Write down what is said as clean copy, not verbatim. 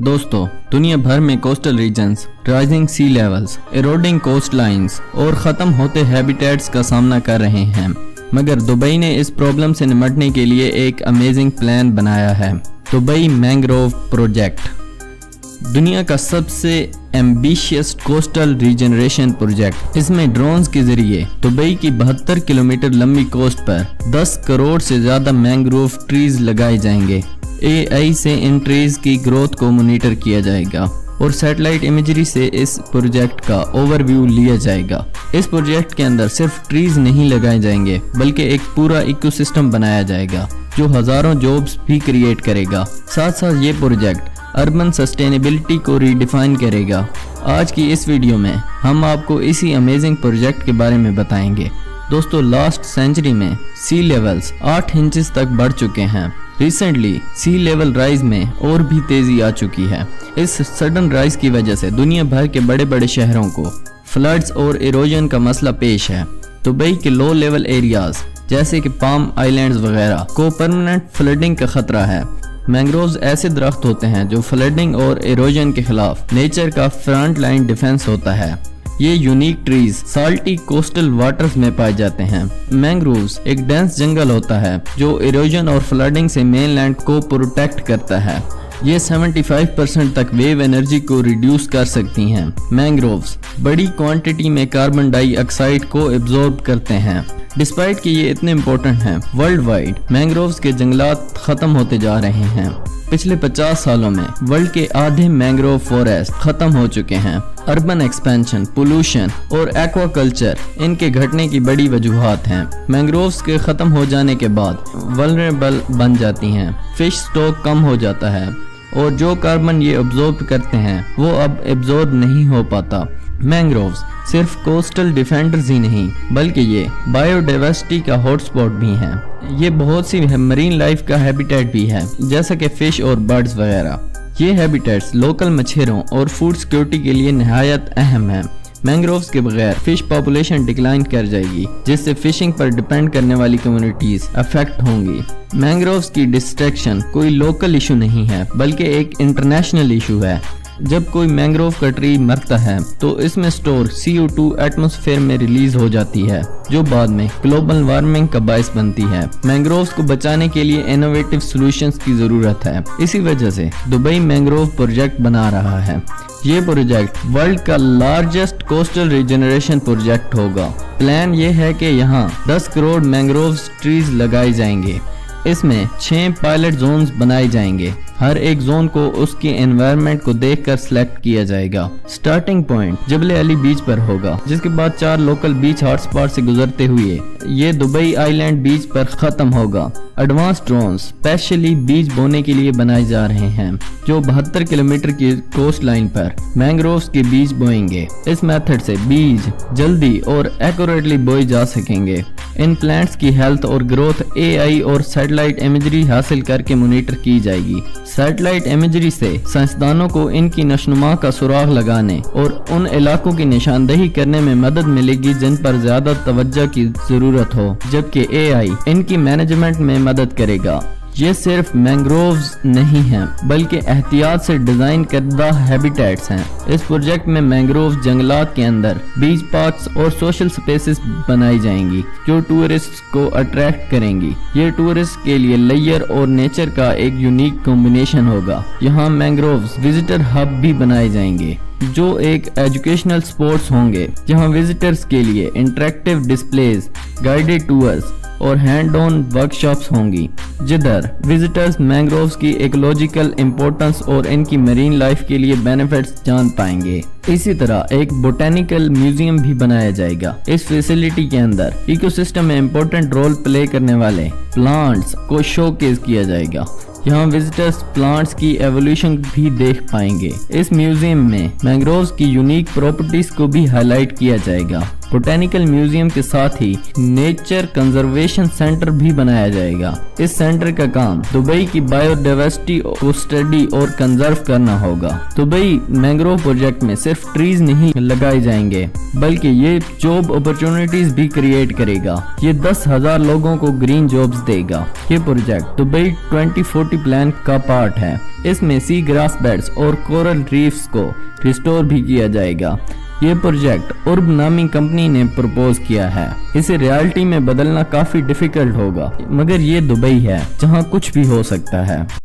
दोस्तों, दुनिया भर में coastal regions, rising sea levels, eroding coastlines और ख़त्म होते हैबिटेट्स का सामना कर रहे हैं, मगर दुबई ने इस प्रॉब्लम से निपटने के लिए एक अमेजिंग प्लान बनाया है। दुबई मैंग्रोव प्रोजेक्ट दुनिया का सबसे एम्बिशियस कोस्टल रीजनरेशन प्रोजेक्ट। इसमें ड्रोन्स के जरिए दुबई की 72 किलोमीटर लंबी कोस्ट पर 10 करोड़ से ज़्यादा मैंग्रोव ट्रीज लगाए जाएंगे। AI से इन ट्रीज की ग्रोथ को मॉनिटर किया जाएगा और सैटेलाइट इमेजरी से इस प्रोजेक्ट का ओवरव्यू लिया जाएगा। इस प्रोजेक्ट के अंदर सिर्फ ट्रीज नहीं लगाए जाएंगे, बल्कि एक पूरा इकोसिस्टम बनाया जाएगा जो हजारों जॉब्स भी क्रिएट करेगा। साथ साथ ये प्रोजेक्ट अर्बन सस्टेनेबिलिटी को रीडिफाइन करेगा। आज की इस वीडियो में हम आपको इसी अमेजिंग प्रोजेक्ट के बारे में बताएंगे। दोस्तों, लास्ट सेंचुरी में सी लेवल्स 8 इंचेस तक बढ़ चुके हैं। रिसेंटली सी लेवल राइज में और भी तेजी आ चुकी है। इस सडन राइज की वजह से दुनिया भर के बड़े बड़े शहरों को फ्लड्स और इरोजन का मसला पेश है। दुबई के लो लेवल एरियाज जैसे कि पाम आइलैंड्स वगैरह को परमानेंट फ्लडिंग का खतरा है। मैंग्रोव्स ऐसे दरख्त होते हैं जो फ्लडिंग और इरोजन के खिलाफ नेचर का फ्रंट लाइन डिफेंस होता है। ये unique trees salty coastal waters में पाए जाते हैं। मैंग्रोव्स एक डेंस जंगल होता है जो इरोजन और फ्लडिंग से मेनलैंड को प्रोटेक्ट करता है। ये 75% तक वेव एनर्जी को रिड्यूस कर सकती हैं। मैंग्रोव्स बड़ी क्वांटिटी में कार्बन डाइऑक्साइड को एब्जॉर्ब करते हैं। डिस्पाइट कि ये इतने इम्पोर्टेंट हैं, वर्ल्ड वाइड मैंग्रोव्स के जंगलात खत्म होते जा रहे हैं। पिछले 50 सालों में वर्ल्ड के आधे मैंग्रोव फॉरेस्ट खत्म हो चुके हैं। अर्बन एक्सपेंशन, पोल्यूशन और एक्वाकल्चर इनके घटने की बड़ी वजूहात हैं। मैंग्रोव्स के खत्म हो जाने के बाद वल्नरेबल बन जाती हैं, फिश स्टॉक कम हो जाता है और जो कार्बन ये एब्जॉर्ब करते हैं वो अब एब्जॉर्ब नहीं हो पाता। मैंग्रोव्स सिर्फ कोस्टल डिफेंडर्स ही नहीं, बल्कि ये बायोडाइवर्सिटी का हॉटस्पॉट भी हैं। ये बहुत सी मरीन लाइफ का हैबिटेट भी है, जैसा कि फिश और बर्ड्स वगैरह। ये हैबिटेट्स लोकल मछलियों और फूड सिक्योरिटी के लिए निहायत अहम है। मैंग्रोव्स के बगैर फिश पॉपुलेशन डिक्लाइन कर जाएगी, जिससे फिशिंग पर डिपेंड करने वाली कम्युनिटीज अफेक्ट होंगी। मैंग्रोव्स की डिस्ट्रैक्शन कोई लोकल इशू नहीं है, बल्कि एक इंटरनेशनल इशू है। जब कोई मैंग्रोव का ट्री मरता है तो इसमें स्टोर CO2 एटमॉस्फेयर में रिलीज हो जाती है, जो बाद में ग्लोबल वार्मिंग का बायस बनती है। मैंग्रोव्स को बचाने के लिए इनोवेटिव सॉल्यूशंस की जरूरत है। इसी वजह से दुबई मैंग्रोव प्रोजेक्ट बना रहा है। ये प्रोजेक्ट वर्ल्ड का लार्जेस्ट कोस्टल रीजनरेशन प्रोजेक्ट होगा। प्लान ये है कि यहाँ 10 करोड़ मैंग्रोव ट्रीज लगाए जाएंगे। इसमें 6 पायलट जोन्स बनाए जाएंगे। हर एक जोन को उसके एनवायरनमेंट को देखकर सिलेक्ट किया जाएगा। स्टार्टिंग पॉइंट जबल अली बीच पर होगा, जिसके बाद 4 लोकल बीच हॉटस्पॉट से गुजरते हुए ये दुबई आइलैंड बीच पर खत्म होगा। एडवांस ड्रोन्स स्पेशली बीज बोने के लिए बनाए जा रहे हैं, जो 72 किलोमीटर की कोस्ट लाइन पर मैंग्रोव्स के बीज बोएंगे। इस मेथड से बीज जल्दी और एक्यूरेटली बोए जा सकेंगे। इन प्लांट्स की हेल्थ और ग्रोथ AI और सैटेलाइट इमेजरी हासिल करके मॉनिटर की जाएगी। सैटेलाइट इमेजरी से साइंसदानों को इनकी नशनुमा का सुराग लगाने और उन इलाकों की निशानदेही करने में मदद मिलेगी जिन पर ज्यादा तवज्जो की जरूरत हो, जबकि AI इनकी मैनेजमेंट में मदद करेगा। ये सिर्फ मैंग्रोव्स नहीं हैं, बल्कि एहतियात से डिजाइन करदा हैबिटेट्स हैं। इस प्रोजेक्ट में मैंग्रोव जंगलात के अंदर बीच पार्क्स और सोशल स्पेसेस बनाई जाएंगी, जो टूरिस्ट को अट्रैक्ट करेंगी। ये टूरिस्ट के लिए लेयर और नेचर का एक यूनिक कॉम्बिनेशन होगा। यहाँ मैंग्रोव्स विजिटर हब भी बनाए जाएंगे, जो एक एजुकेशनल स्पॉट्स होंगे, जहाँ विजिटर्स के लिए इंटरेक्टिव डिस्प्लेज, गाइडेड टूर्स और हैंड ऑन वर्कशॉप्स होंगी, जिधर विजिटर्स मैंग्रोव्स की इकोलॉजिकल इंपॉर्टेंस और इनकी मरीन लाइफ के लिए बेनिफिट्स जान पाएंगे। इसी तरह एक बोटेनिकल म्यूजियम भी बनाया जाएगा। इस फैसिलिटी के अंदर इकोसिस्टम में इंपॉर्टेंट रोल प्ले करने वाले प्लांट्स को शोकेस किया जाएगा। यहाँ विजिटर्स प्लांट्स की एवोल्यूशन भी देख पाएंगे। इस म्यूजियम में मैंग्रोव्स की यूनिक प्रॉपर्टीज को भी हाईलाइट किया जाएगा। बोटेनिकल म्यूजियम के साथ ही नेचर कंजर्वेशन सेंटर भी बनाया जाएगा। इस सेंटर का काम दुबई की बायोडाइवर्सिटी को स्टडी और कंजर्व करना होगा। दुबई मैंग्रोव प्रोजेक्ट में सिर्फ ट्रीज नहीं लगाए जाएंगे बल्कि ये जॉब अपॉर्चुनिटीज भी क्रिएट करेगा। ये 10,000 लोगों को ग्रीन जॉब्स देगा। ये प्रोजेक्ट दुबई 2040 प्लान का पार्ट है। इसमें सी ग्रास बेड्स और कोरल रीफ्स को रिस्टोर भी किया जाएगा। ये प्रोजेक्ट उर्ब नामी कंपनी ने प्रपोज किया है। इसे रियलिटी में बदलना काफी डिफिकल्ट होगा, मगर ये दुबई है जहां कुछ भी हो सकता है।